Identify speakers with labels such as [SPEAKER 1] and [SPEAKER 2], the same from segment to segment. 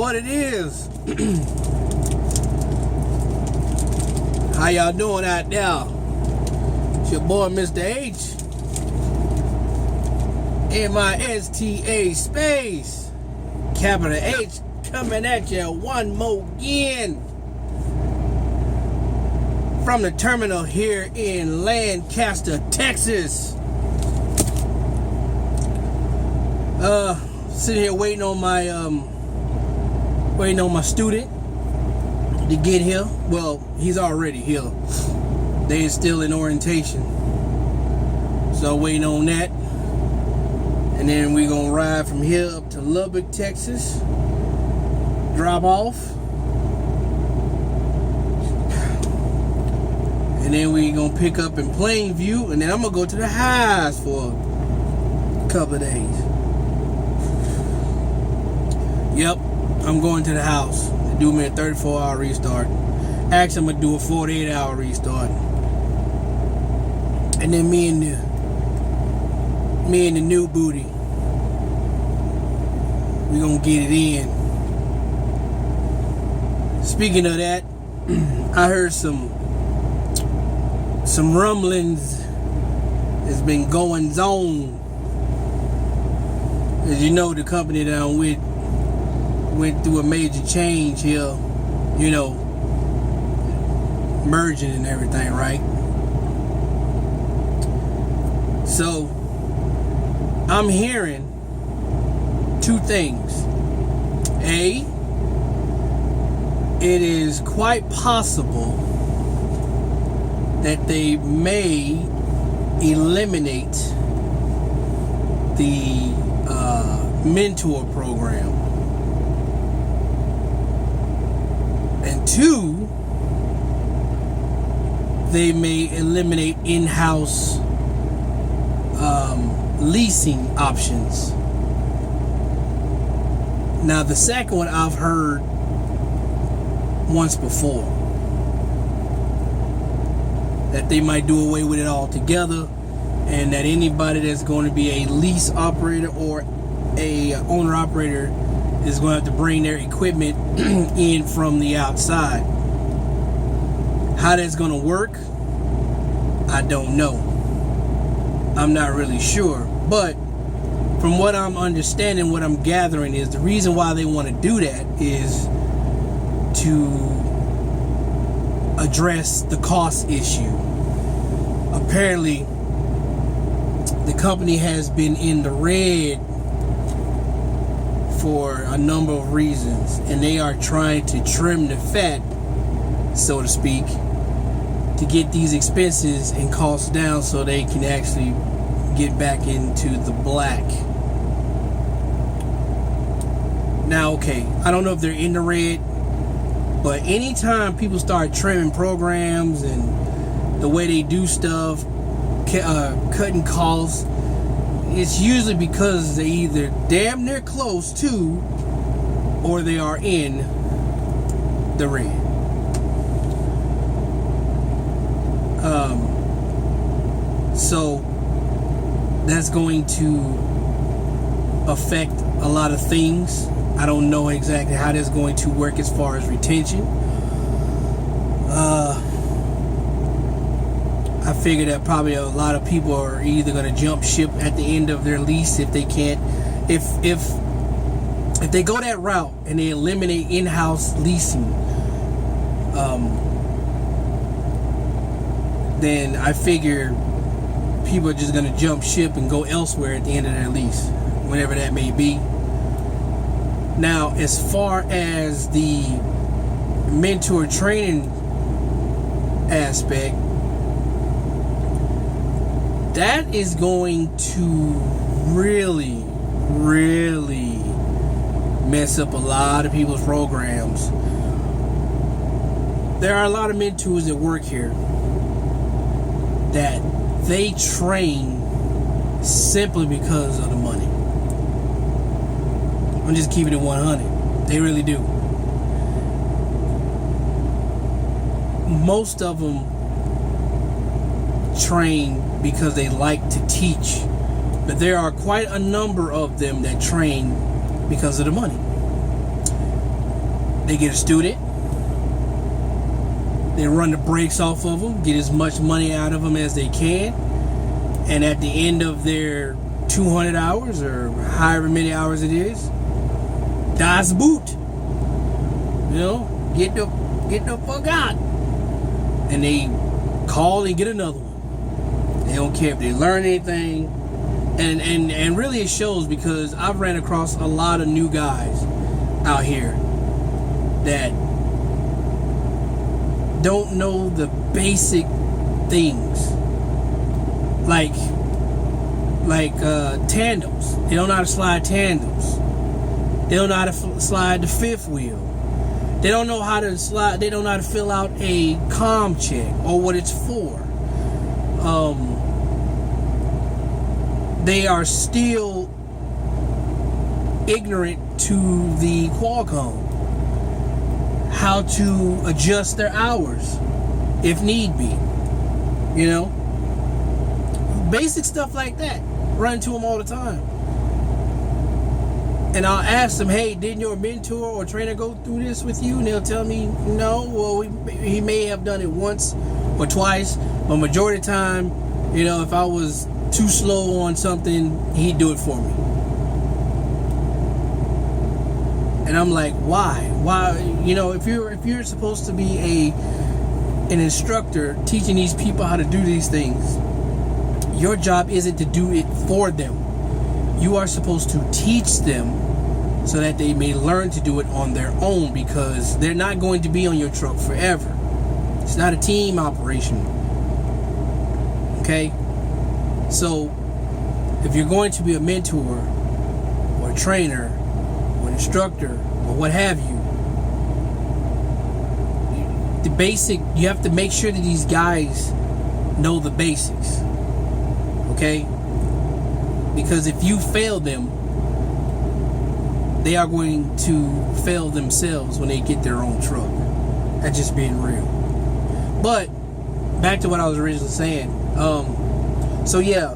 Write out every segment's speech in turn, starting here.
[SPEAKER 1] what it is. How y'all doing out there? It's your boy Mr. H. M-I-S-T-A space capital H coming at you one more again from the terminal here in Lancaster, Texas. Sitting here waiting on my student to get here. Well, he's already here. They are still in orientation, so waiting on that. And then we're gonna ride from here up to Lubbock, Texas. Drop off. And then we're gonna pick up in Plainview. And then I'm gonna go to the highs for a couple of days. Yep, I'm going to the house. They do me a 34-hour restart. Actually, I'm gonna do a 48-hour restart. And then me and the new booty, we gonna get it in. Speaking of that, I heard some rumblings has been going on. As you know, the company that I'm with went through a major change here, you know, merging and everything, right? So I'm hearing two things. A, it is quite possible that they may eliminate the mentor program. And two, they may eliminate in-house leasing options. Now, the second one I've heard once before, that they might do away with it altogether, and that anybody that's going to be a lease operator or a owner operator is going to have to bring their equipment in from the outside. How that's going to work, I don't know. I'm not really sure. But from what I'm understanding, what I'm gathering is the reason why they want to do that is to address the cost issue. Apparently, the company has been in the red for a number of reasons, and they are trying to trim the fat, so to speak, to get these expenses and costs down so they can actually get back into the black. Now, okay, I don't know if they're in the red, but anytime people start trimming programs and the way they do stuff, cutting costs, it's usually because they either damn near close to or they are in the red. So that's going to affect a lot of things. I don't know exactly how that's going to work as far as retention. I figure that probably a lot of people are either going to jump ship at the end of their lease if they can't. If they go that route and they eliminate in-house leasing, then I figure people are just going to jump ship and go elsewhere at the end of their lease, whenever that may be. Now, as far as the mentor training aspect, that is going to really, really mess up a lot of people's programs. There are a lot of mentors that work here that they train simply because of the money. I'm just keeping it 100. They really do. Most of them train because they like to teach, but there are quite a number of them that train because of the money. They get a student. They run the brakes off of them, get as much money out of them as they can. And at the end of their 200 hours or however many hours it is, das Boot. You know, get the fuck out. And they call and get another one. They don't care if they learn anything. And really it shows, because I've ran across a lot of new guys out here that don't know the basic things, like tandems. They don't know how to slide tandems. They don't know how to slide the fifth wheel. They don't know how to slide. They don't know how to fill out a comm check or what it's for. They are still ignorant to the Qualcomm, how to adjust their hours if need be. You know, basic stuff like that. Run into them all the time. And I'll ask them, hey, didn't your mentor or trainer go through this with you? And they'll tell me, no. Well, he may have done it once or twice, but majority of the time, you know, if I was too slow on something, he'd do it for me. And I'm like, why? You know, if you're supposed to be an instructor teaching these people how to do these things, your job isn't to do it for them. You are supposed to teach them so that they may learn to do it on their own, because they're not going to be on your truck forever. It's not a team operation. Okay? So, if you're going to be a mentor or a trainer or an instructor or what have you, you have to make sure that these guys know the basics. Okay? Because if you fail them, they are going to fail themselves when they get their own truck. That's just being real. But back to what I was originally saying. So yeah,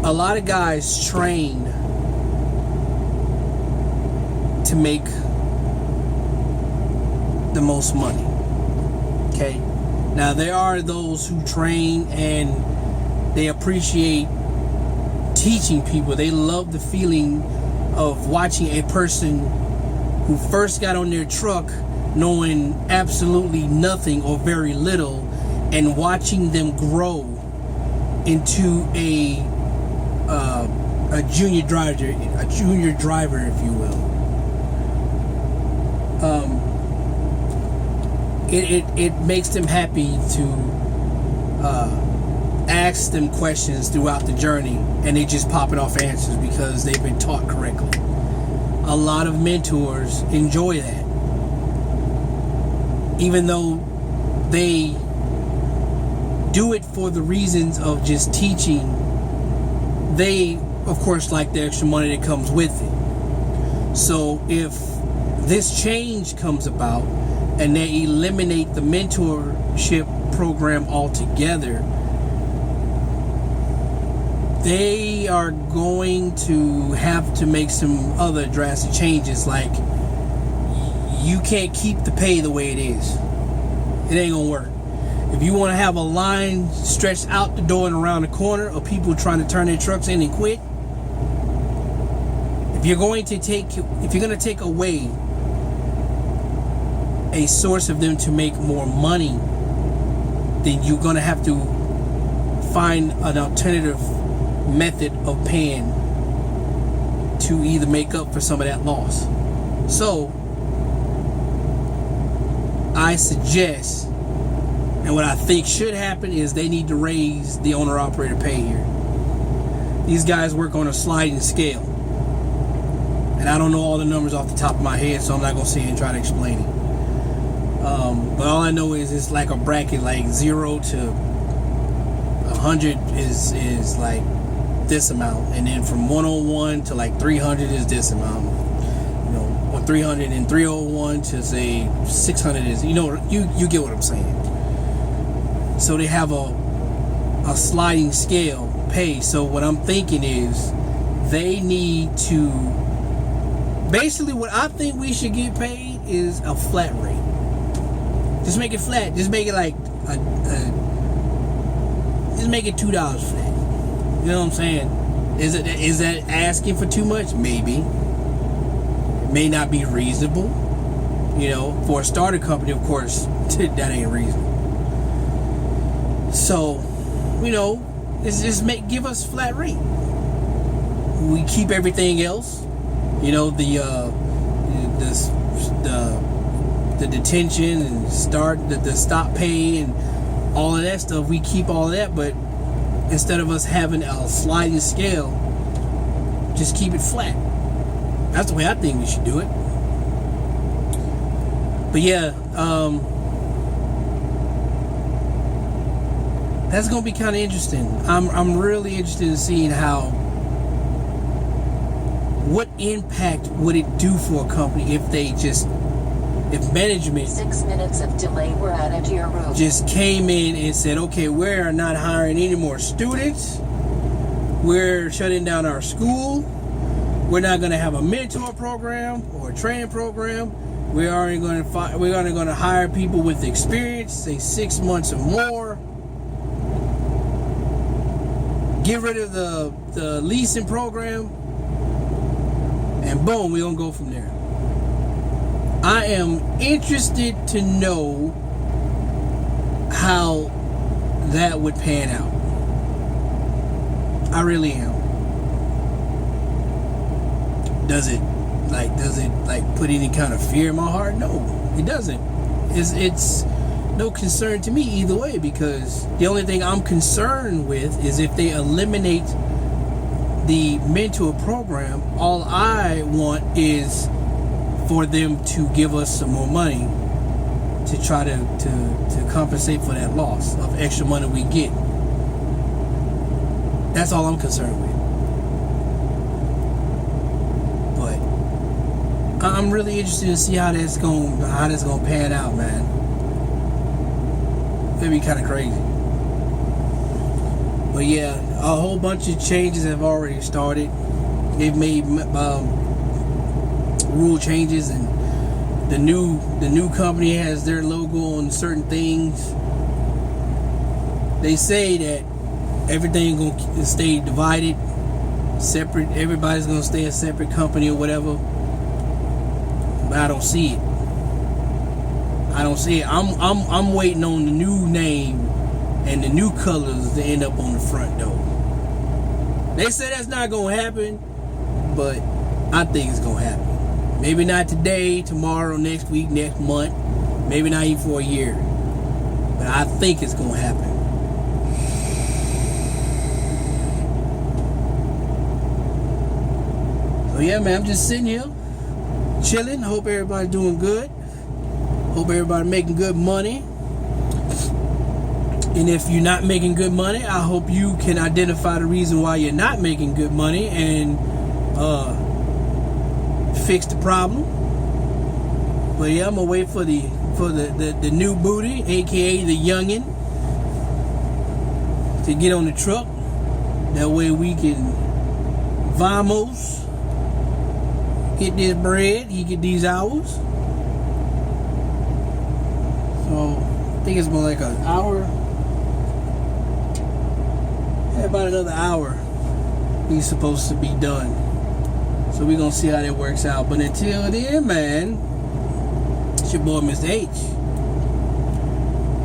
[SPEAKER 1] a lot of guys train to make the most money. Okay? Now, there are those who train and they appreciate teaching people. They love the feeling of watching a person who first got on their truck knowing absolutely nothing or very little, and watching them grow into a junior driver, if you will. It makes them happy to ask them questions throughout the journey, and they just pop it off answers because they've been taught correctly. A lot of mentors enjoy that, even though they do it for the reasons of just teaching. They, of course, like the extra money that comes with it. So if this change comes about and they eliminate the mentorship program altogether, they are going to have to make some other drastic changes. Like, you can't keep the pay the way it is. It ain't gonna work. If you want to have a line stretched out the door and around the corner of people trying to turn their trucks in and quit, if you're going to take away a source of them to make more money, then you're going to have to find an alternative method of paying to either make up for some of that loss. So I suggest, and what I think should happen, is they need to raise the owner-operator pay here. These guys work on a sliding scale, and I don't know all the numbers off the top of my head, so I'm not going to sit here and try to explain it. But all I know is it's like a bracket, like 0 to 100 is like this amount, and then from 101 to like 300 is this amount. You know, or 300 and 301 to say 600 is, you know, you get what I'm saying. So they have a sliding scale pay. So what I'm thinking is they need to Basically, what I think we should get paid is a flat rate. Just make it flat. Just make it like just make it $2 flat. You know what I'm saying? Is that asking for too much? Maybe. It may not be reasonable. You know, for a starter company, of course, that ain't reasonable. So, you know, it's just give us flat rate. We keep everything else. You know, the detention and the stop pay and all of that stuff. We keep all of that, but instead of us having a sliding scale, just keep it flat. That's the way I think we should do it. But yeah, that's gonna be kind of interesting. I'm really interested in seeing what impact would it do for a company if management
[SPEAKER 2] 6 minutes of delay were added to your route.
[SPEAKER 1] Just came in and said, okay, we're not hiring any more students. We're shutting down our school. We're not going to have a mentor program or a training program. We're only going to hire people with experience, say 6 months or more. Get rid of the leasing program, and boom, we're going to go from there. I am interested to know how that would pan out. I really am. Does it put any kind of fear in my heart? No, it doesn't. It's no concern to me either way, because the only thing I'm concerned with is if they eliminate the mentor program, all I want is for them to give us some more money to try to compensate for that loss of extra money we get. That's all I'm concerned with. But I'm really interested to see how that's gonna pan out, man. It'd be kind of crazy. But yeah, a whole bunch of changes have already started. They've made rule changes, and the new company has their logo on certain things. They say that everything gonna stay divided, separate. Everybody's gonna stay a separate company or whatever. But I don't see it. I'm waiting on the new name and the new colors to end up on the front door. They say that's not gonna happen, but I think it's gonna happen. Maybe not today, tomorrow, next week, next month, maybe not even for a year, but I think it's gonna happen. So yeah, man, I'm just sitting here chilling. Hope everybody's doing good. Hope everybody making good money. And if you're not making good money, I hope you can identify the reason why you're not making good money and fix the problem. But yeah, I'm gonna wait for the new booty, aka the youngin, to get on the truck. That way we can vamos, get this bread, he get these hours. So I think it's more like an hour. About another hour he's supposed to be done. So we're gonna see how that works out. But until then, man, it's your boy Mr. H.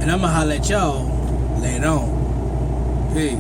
[SPEAKER 1] And I'm gonna holler at y'all later on. Peace.